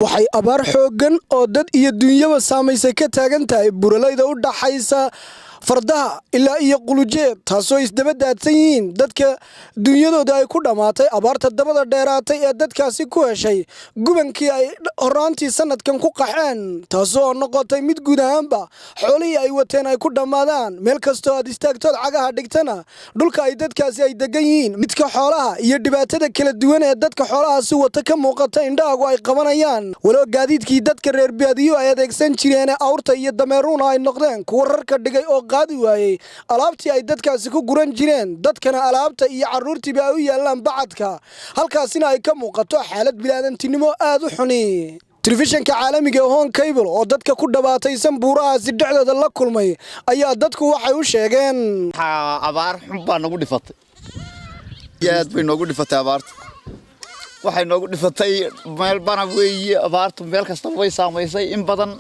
waxay abaar xoogan oo dad iyo dunyaba saameysay ka taagan tahay buralayda u dhaxaysa fardaha ilaa iyo qulujeed taasoo isdaba daadsan yihiin dadka dunyadooda ay ku dhamaatay abaarta dabada dheeraatay ee dadkaasi ku heshay gubankii ay horaantii sanadkan ku qaxeen taasoo noqotay mid guud ahaanba xoolihii ay wateen ay ku dhammaadaan meel kastoo aad istaagtood cagaha dhigtana dhulka ay dadkaasi ay degan yihiin midka xoolaha iyo dhibaatada kala duwan ee dadka xoolahaasi wata ka muuqata indhahaagu ay qabanayaan walow gaadiidkii dadka reer baadiyo ay adeegsan jireen awrta iyo dameeruuna ay noqdeen kuwa rarka dhigay oo qaadi waayay alaabtii ay dadkaasi ku guran jireen dadkana alaabta iyo caruurtiiba ay u yaalaan bacadka halkaasina ay ka muuqato xaalad bilaadantinimo aad u xuni telefishanka caalamiga ee Hon Cable oo dadka ku dhabaataysan buurahaasi dhexdooda la kulmay ayaa dadku waxay u sheegeen abaar xun baa nagu dhifatay yaad bay nagu dhifatay abaarta waxay nagu dhifatay meel bana weeye abaartu meel kasta way saameysay in badan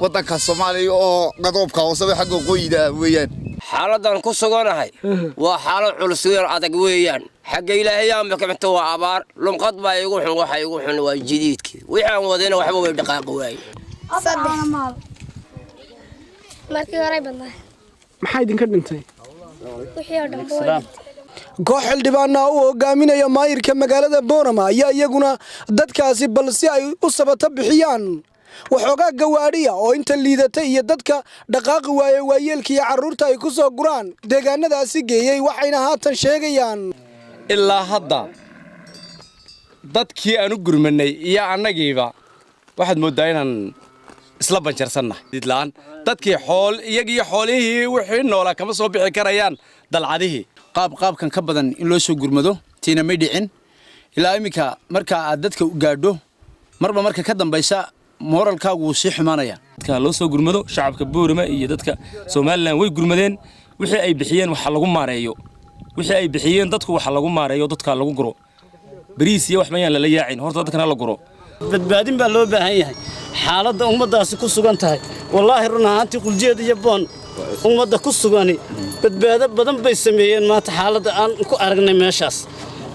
wadanka Soomaaliya oo qadoobka hoose xagga qoyda weeyaan xaaladan ku suganahay waa xaalad culus weyn adag weeyaan xagga Ilaahay ama kamta waa abaar lumqad baa igu xun waxa igu xun waa jadiidkii waxaan wadayna waxba way dhaqaaq waay markii hore badnaa maxay idinka dhintay wixii oo dhan koox xildhibaan oo hogaaminaya maayirka magaalada Boorama ayaa iyaguna dadkaasi balsi ay u sabata bixiyaan waxoogaa gawaadhiya oo inta liidatay iyo dadka dhaqaaqi waayay waayeelkii caruurta ay ku soo guraan deegaanadaasi geeyay waxayna haatan sheegayaan ilaa hadda dadkii aanu gurmanay iyo annagiiba waxaad moodaa inaan isla banjarsannahay didlaan dadkii iyagii xoolihii wixii noolaa kama soo bixi karayaan dalcadihii qaabkan ka badan in loo soo gurmado tiina may dhicin ilaa iminka marka aad dadka u gaadho marba marka ka dambaysa moralkaagu wuu sii xumaanaya dadka loo soo gurmado shacabka Boorama iyo dadka Soomaaliland way gurmadeen wixii ay bixiyeen waxa lagu maareeyo wixii ay bixiyeen dadku waxa lagu maareeyo dadka lagu guro bariis iyo wax ma yaan la yaacin horta dadkana la guro badbaadin baa loo baahan yahay xaaladda ummadaasi ku sugan tahay wallaahi run ahaantii quljeed iyo boon ummadda ku sugani badbaado badan bay sameeyeen maanta xaaladda aan ku aragnay meeshaas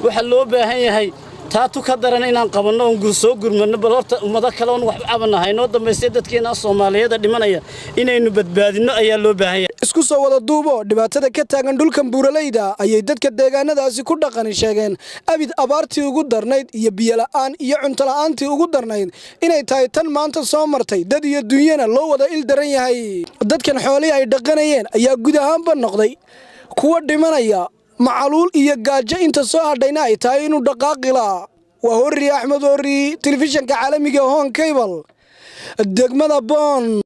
waxa loo baahan yahay taatu ka daran inaan qabanno oo soo gurmadno bal horta ummada kale oo wax cabanahay noo dambeysay dadkeena Soomaaliyeed dhimanaya inaynu badbaadino ayaa loo baahan yahay isku soo wada duubo dhibaatada ka taagan dhulkan buuralayda ayay dadka deegaanadaasi ku dhaqan sheegeen abid abaartii ugu darnayd iyo biyo la'aan iyo cunto la'aantii ugu darnayd inay tahay tan maanta soo martay dad iyo dunyana loo wada il daran yahay dadkan xoolihii ay dhaqanayeen ayaa guud ahaanba noqday kuwa dhimanaya macaluul iyo gaajo inta soo hadhayna ay tahay inuu dhaqaaqila waa Hori Axmed Hori telefishanka caalamiga Hon Cable degmada Boon.